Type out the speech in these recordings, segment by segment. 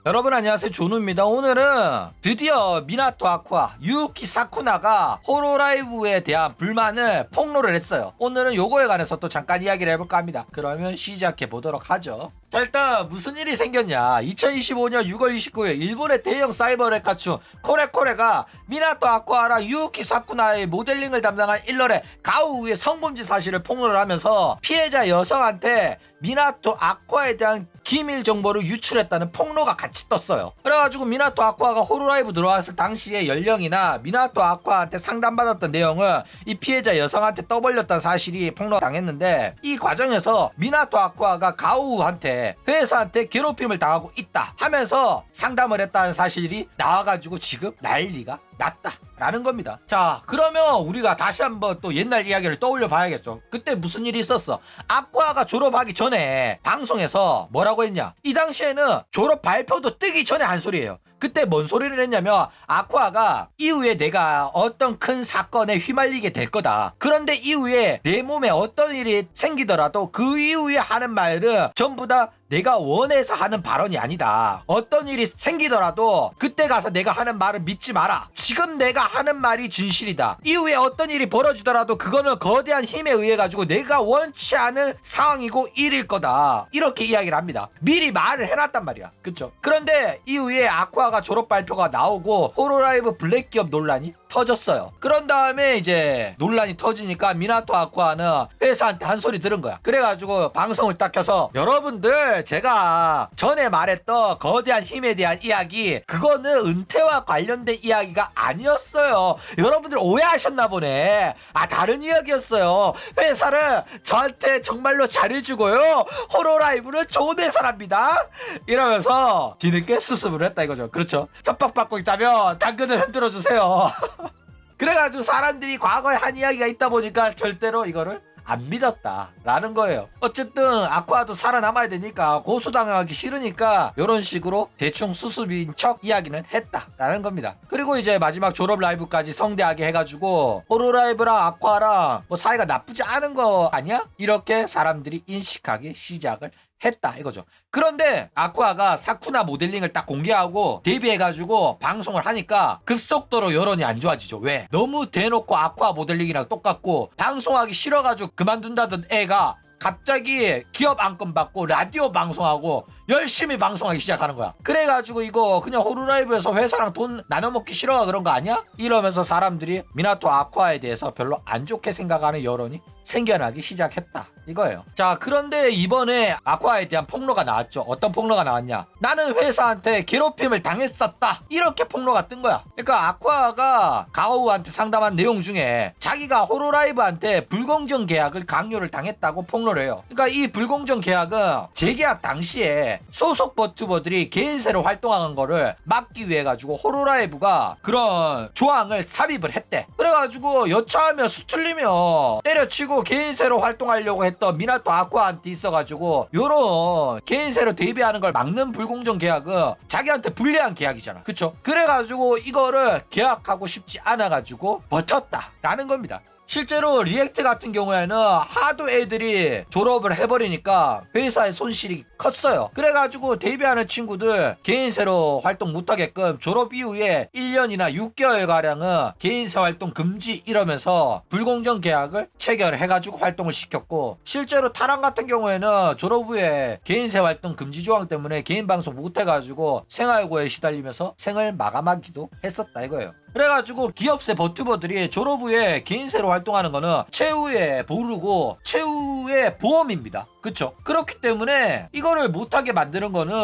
여러분 안녕하세요, 조누입니다. 오늘은 드디어 미나토 아쿠아 유키 사쿠나가 호로라이브에 대한 불만을 폭로를 했어요. 오늘은 요거에 관해서 또 잠깐 이야기를 해볼까 합니다. 그러면 시작해 보도록 하죠. 자, 일단 무슨 일이 생겼냐. 2025년 6월 29일 일본의 대형 사이버 레카추 코레코레가 미나토 아쿠아랑 유키 사쿠나의 모델링을 담당한 일러의 가우의 성범죄 사실을 폭로를 하면서 피해자 여성한테 미나토 아쿠아에 대한 기밀 정보를 유출했다는 폭로가 같이 떴어요. 그래가지고 미나토 아쿠아가 호로라이브 들어왔을 당시의 연령이나 미나토 아쿠아한테 상담받았던 내용을 이 피해자 여성한테 떠벌렸다는 사실이 폭로당했는데, 이 과정에서 미나토 아쿠아가 가우한테 회사한테 괴롭힘을 당하고 있다 하면서 상담을 했다는 사실이 나와가지고 지금 난리가 났다 라는 겁니다. 자, 그러면 우리가 다시 한번 또 옛날 이야기를 떠올려 봐야겠죠. 그때 무슨 일이 있었어? 아쿠아가 졸업하기 전에 방송에서 뭐라고 했냐, 이 당시에는 졸업 발표도 뜨기 전에 한 소리예요. 그때 뭔 소리를 했냐면, 아쿠아가 이후에 내가 어떤 큰 사건에 휘말리게 될 거다, 그런데 이후에 내 몸에 어떤 일이 생기더라도 그 이후에 하는 말은 전부 다 내가 원해서 하는 발언이 아니다. 어떤 일이 생기더라도 그때 가서 내가 하는 말을 믿지 마라. 지금 내가 하는 말이 진실이다. 이후에 어떤 일이 벌어지더라도 그거는 거대한 힘에 의해 가지고 내가 원치 않은 상황이고 일일 거다, 이렇게 이야기를 합니다. 미리 말을 해놨단 말이야. 그쵸? 그런데 이후에 아쿠아가 졸업 발표가 나오고 호로라이브 블랙 기업 논란이 터졌어요. 그런 다음에 이제 논란이 터지니까 미나토 아쿠아는 회사한테 한 소리 들은 거야. 그래가지고 방송을 딱 켜서, 여러분들 제가 전에 말했던 거대한 힘에 대한 이야기, 그거는 은퇴와 관련된 이야기가 아니었어요. 여러분들 오해하셨나 보네. 다른 이야기였어요. 회사는 저한테 정말로 잘해주고요, 호로라이브는 좋은 회사랍니다, 이러면서 뒤늦게 수습을 했다 이거죠. 그렇죠? 협박받고 있다면 당근을 흔들어주세요. 그래가지고 사람들이 과거에 한 이야기가 있다 보니까 절대로 이거를 안 믿었다 라는 거예요. 어쨌든 아쿠아도 살아남아야 되니까, 고소당하기 싫으니까 이런 식으로 대충 수습인 척 이야기는 했다 라는 겁니다. 그리고 이제 마지막 졸업 라이브까지 성대하게 해가지고 호로라이브랑 아쿠아랑 뭐 사이가 나쁘지 않은 거 아니야? 이렇게 사람들이 인식하기 시작을 했다 이거죠. 그런데 아쿠아가 사쿠나 모델링을 딱 공개하고 데뷔해가지고 방송을 하니까 급속도로 여론이 안 좋아지죠. 왜? 너무 대놓고 아쿠아 모델링이랑 똑같고 방송하기 싫어가지고 그만둔다던 애가 갑자기 기업 안건 받고 라디오 방송하고 열심히 방송하기 시작하는 거야. 그래가지고 이거 그냥 호로라이브에서 회사랑 돈 나눠먹기 싫어 그런 거 아니야? 이러면서 사람들이 미나토 아쿠아에 대해서 별로 안 좋게 생각하는 여론이 생겨나기 시작했다 이거예요. 자, 그런데 이번에 아쿠아에 대한 폭로가 나왔죠. 어떤 폭로가 나왔냐, 나는 회사한테 괴롭힘을 당했었다, 이렇게 폭로가 뜬 거야. 그러니까 아쿠아가 가오우한테 상담한 내용 중에 자기가 호로라이브한테 불공정 계약을 강요를 당했다고 폭로를 해요. 그러니까 이 불공정 계약은 재계약 당시에 소속 버튜버들이 개인세로 활동하는 거를 막기 위해 가지고 호로라이브가 그런 조항을 삽입을 했대. 그래가지고 여차하면 수틀리면 때려치고 개인세로 활동하려고 했던 미나토 아쿠아한테 있어가지고, 요런 개인세로 데뷔하는 걸 막는 불공정 계약은 자기한테 불리한 계약이잖아. 그쵸? 그래가지고 이거를 계약하고 싶지 않아가지고 버텼다 라는 겁니다. 실제로 리액트 같은 경우에는 하도 애들이 졸업을 해버리니까 회사의 손실이 컸어요. 그래가지고 데뷔하는 친구들 개인세로 활동 못하게끔 졸업 이후에 1년이나 6개월가량은 개인세 활동 금지 이러면서 불공정 계약을 체결해가지고 활동을 시켰고, 실제로 타랑 같은 경우에는 졸업 후에 개인세 활동 금지 조항 때문에 개인 방송 못해가지고 생활고에 시달리면서 생을 마감하기도 했었다 이거예요. 그래가지고 기업세 버튜버들이 졸업 후에 개인세로 활동하는 거는 최후의 보루고 최후의 보험입니다. 그쵸? 그렇기 때문에 이거를 못하게 만드는 거는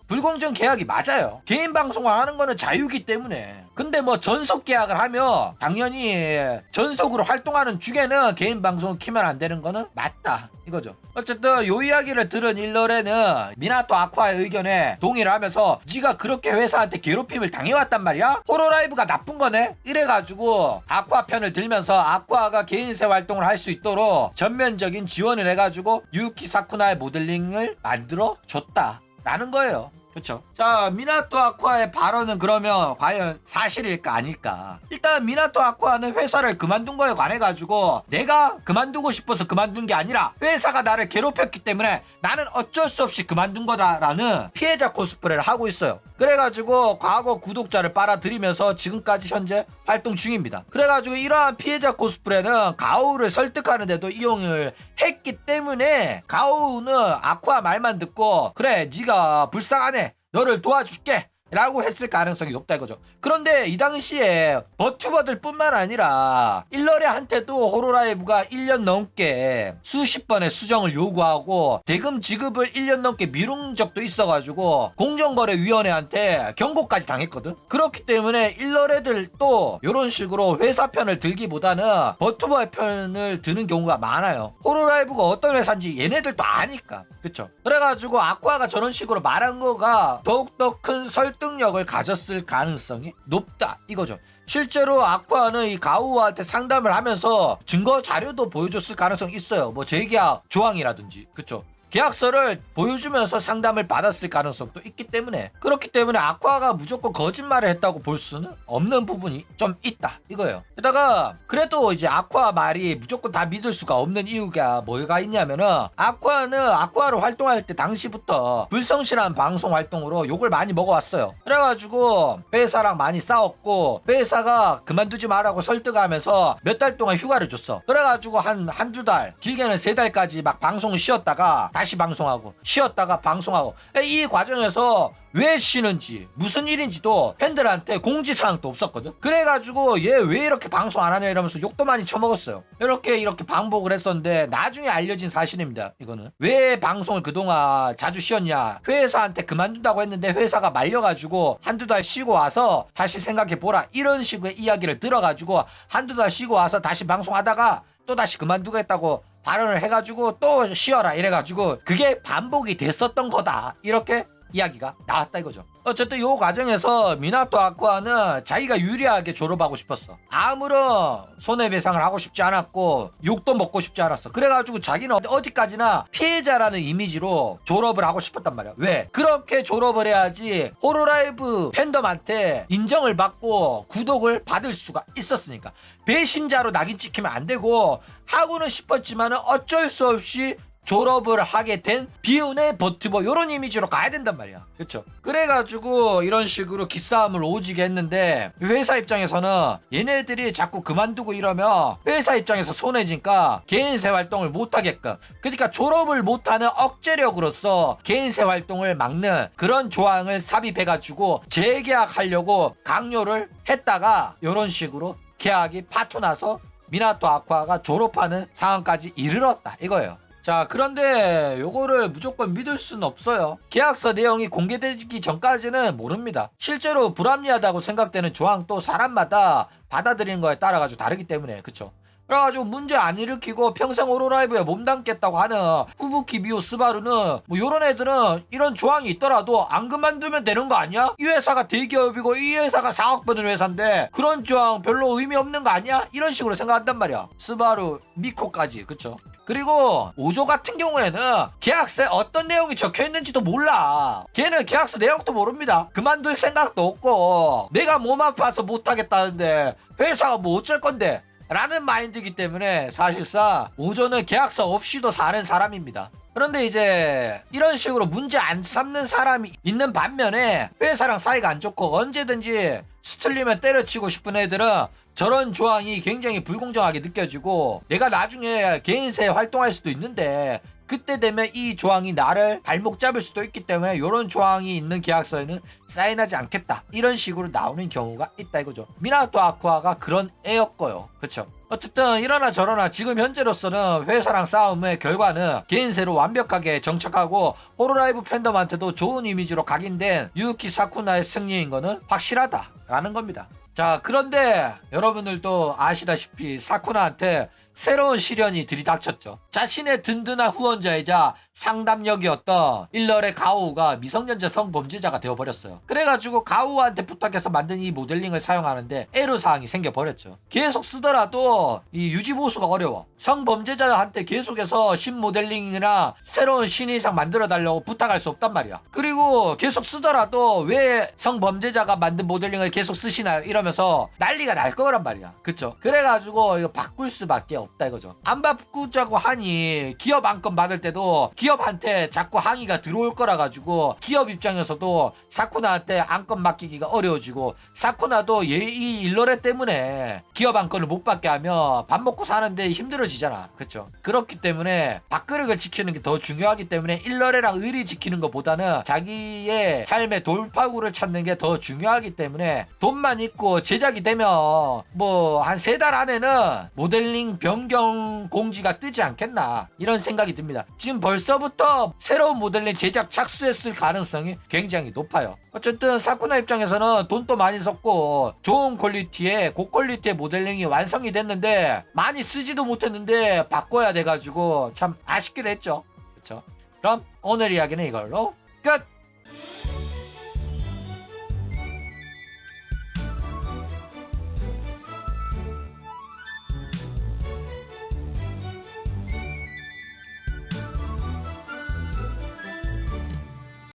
불공정 계약이 맞아요. 개인 방송을 하는 거는 자유기 때문에. 근데 뭐 전속 계약을 하면 당연히 전속으로 활동하는 중에는 개인 방송을 키면 안 되는 거는 맞다 이거죠. 어쨌든 요 이야기를 들은 일러레는 미나토 아쿠아의 의견에 동의를 하면서, 네가 그렇게 회사한테 괴롭힘을 당해왔단 말이야? 호로라이브가 나쁜 거네? 이래가지고 아쿠아 편을 들면서 아쿠아가 개인세 활동을 할 수 있도록 전면적인 지원을 해가지고 유키 사쿠나의 모델링을 만들어 줬다 라는 거예요. 그쵸? 자, 미나토 아쿠아의 발언은 그러면 과연 사실일까 아닐까? 일단 미나토 아쿠아는 회사를 그만둔 거에 관해 가지고 내가 그만두고 싶어서 그만둔 게 아니라 회사가 나를 괴롭혔기 때문에 나는 어쩔 수 없이 그만둔 거다라는 피해자 코스프레를 하고 있어요. 그래가지고 과거 구독자를 빨아들이면서 지금까지 현재 활동 중입니다. 그래가지고 이러한 피해자 코스프레는 가오를 설득하는데도 이용을 했기 때문에 가오는 아쿠아 말만 듣고 그래 네가 불쌍하네 너를 도와줄게 라고 했을 가능성이 높다 이거죠. 그런데 이 당시에 버튜버들 뿐만 아니라 일러레한테도 호로라이브가 1년 넘게 수십 번의 수정을 요구하고 대금 지급을 1년 넘게 미룬 적도 있어가지고 공정거래위원회한테 경고까지 당했거든. 그렇기 때문에 일러레들도 이런 식으로 회사 편을 들기보다는 버튜버의 편을 드는 경우가 많아요. 호로라이브가 어떤 회사인지 얘네들도 아니까. 그쵸? 그래가지고 아쿠아가 저런 식으로 말한 거가 더욱더 큰 설득력을 가졌을 가능성이 높다 이거죠. 실제로 아쿠아는 이 가오한테 상담을 하면서 증거 자료도 보여줬을 가능성이 있어요. 뭐 재계약 조항이라든지. 그쵸? 계약서를 보여주면서 상담을 받았을 가능성도 있기 때문에 그렇기 때문에 아쿠아가 무조건 거짓말을 했다고 볼 수는 없는 부분이 좀 있다 이거예요. 게다가 그래도 이제 아쿠아 말이 무조건 다 믿을 수가 없는 이유가 뭐가 있냐면은 아쿠아는 아쿠아로 활동할 때 당시부터 불성실한 방송 활동으로 욕을 많이 먹어왔어요. 그래가지고 회사랑 많이 싸웠고 회사가 그만두지 말라고 설득하면서 몇 달 동안 휴가를 줬어. 그래가지고 한두 달 길게는 3달까지 막 방송을 쉬었다가 다시 방송하고 쉬었다가 방송하고 이 과정에서 왜 쉬는지 무슨 일인지도 팬들한테 공지사항도 없었거든. 그래가지고 얘 왜 이렇게 방송 안 하냐 이러면서 욕도 많이 쳐먹었어요. 이렇게 반복을 했었는데 나중에 알려진 사실입니다. 이거는 왜 방송을 그동안 자주 쉬었냐, 회사한테 그만둔다고 했는데 회사가 말려가지고 한두 달 쉬고 와서 다시 생각해보라 이런 식의 이야기를 들어가지고 한두 달 쉬고 와서 다시 방송하다가 또 다시 그만두겠다고 발언을 해가지고 또 쉬어라 이래가지고 그게 반복이 됐었던 거다 이렇게 이야기가 나왔다 이거죠. 어쨌든 이 과정에서 미나토 아쿠아는 자기가 유리하게 졸업하고 싶었어. 아무런 손해배상을 하고 싶지 않았고 욕도 먹고 싶지 않았어. 그래가지고 자기는 어디까지나 피해자라는 이미지로 졸업을 하고 싶었단 말이야. 왜? 그렇게 졸업을 해야지 호로라이브 팬덤한테 인정을 받고 구독을 받을 수가 있었으니까. 배신자로 낙인 찍히면 안 되고 하고는 싶었지만 어쩔 수 없이 졸업을 하게 된 비운의 버튜버 이런 이미지로 가야 된단 말이야. 그쵸? 그래가지고 이런 식으로 기싸움을 오지게 했는데 회사 입장에서는 얘네들이 자꾸 그만두고 이러면 회사 입장에서 손해지니까 개인세 활동을 못하게끔, 그러니까 졸업을 못하는 억제력으로서 개인세 활동을 막는 그런 조항을 삽입해가지고 재계약하려고 강요를 했다가 이런 식으로 계약이 파토나서 미나토 아쿠아가 졸업하는 상황까지 이르렀다 이거예요. 자, 그런데 요거를 무조건 믿을 수는 없어요. 계약서 내용이 공개되기 전까지는 모릅니다. 실제로 불합리하다고 생각되는 조항도 사람마다 받아들이는 거에 따라 가지고 다르기 때문에. 그쵸? 그래가지고 문제 안 일으키고 평생 호로라이브에 몸담겠다고 하는 후부키 미오 스바루는 뭐 요런 애들은 이런 조항이 있더라도 안 그만두면 되는 거 아니야? 이 회사가 대기업이고 이 회사가 4억 버는 회사인데 그런 조항 별로 의미 없는 거 아니야? 이런 식으로 생각한단 말이야. 스바루, 미코까지. 그쵸? 그리고 오조 같은 경우에는 계약서에 어떤 내용이 적혀있는지도 몰라. 걔는 계약서 내용도 모릅니다. 그만둘 생각도 없고 내가 몸 아파서 못하겠다는데 회사가 뭐 어쩔 건데 라는 마인드이기 때문에 사실상 오조는 계약서 없이도 사는 사람입니다. 그런데 이제 이런 식으로 문제 안 삼는 사람이 있는 반면에 회사랑 사이가 안 좋고 언제든지 수틀리면 때려치고 싶은 애들은 저런 조항이 굉장히 불공정하게 느껴지고 내가 나중에 개인세 활동할 수도 있는데 그때 되면 이 조항이 나를 발목 잡을 수도 있기 때문에 이런 조항이 있는 계약서에는 사인하지 않겠다 이런 식으로 나오는 경우가 있다 이거죠. 미나토 아쿠아가 그런 애였고요. 그쵸? 어쨌든 이러나 저러나 지금 현재로서는 회사랑 싸움의 결과는 개인세로 완벽하게 정착하고 호로라이브 팬덤한테도 좋은 이미지로 각인된 유키 사쿠나의 승리인 거는 확실하다라는 겁니다. 자, 그런데 여러분들도 아시다시피 사쿠나한테 새로운 시련이 들이닥쳤죠. 자신의 든든한 후원자이자 상담력이었던 일러의 가오우가 미성년자 성범죄자가 되어버렸어요. 그래가지고 가오우한테 부탁해서 만든 이 모델링을 사용하는데 애로사항이 생겨버렸죠. 계속 쓰더라도 이 유지보수가 어려워. 성범죄자한테 계속해서 신모델링이나 새로운 신의상 만들어달라고 부탁할 수 없단 말이야. 그리고 계속 쓰더라도 왜 성범죄자가 만든 모델링을 계속 쓰시나요? 이러면서 난리가 날 거란 말이야. 그쵸? 그래가지고 이거 바꿀 수밖에 없다 이거죠. 안 바꾸자고 하니 기업 안건 받을 때도 기업한테 자꾸 항의가 들어올 거라 가지고 기업 입장에서도 사쿠나한테 안건 맡기기가 어려워지고 사쿠나도 이 일러레 때문에 기업 안건을 못 받게 하면 밥 먹고 사는데 힘들어지잖아. 그쵸? 그렇기 때문에 밥그릇을 지키는 게 더 중요하기 때문에 일러레랑 의리 지키는 것보다는 자기의 삶의 돌파구를 찾는 게 더 중요하기 때문에 돈만 있고 제작이 되면 뭐 한 3달 안에는 모델링 변경 공지가 뜨지 않겠나 이런 생각이 듭니다. 지금 벌써부터 새로운 모델링 제작 착수했을 가능성이 굉장히 높아요. 어쨌든 사쿠나 입장에서는 돈도 많이 썼고 좋은 퀄리티의 고퀄리티의 모델링이 완성이 됐는데 많이 쓰지도 못했는데 바꿔야 돼가지고 참 아쉽기도 했죠. 그쵸? 그럼 오늘 이야기는 이걸로 끝!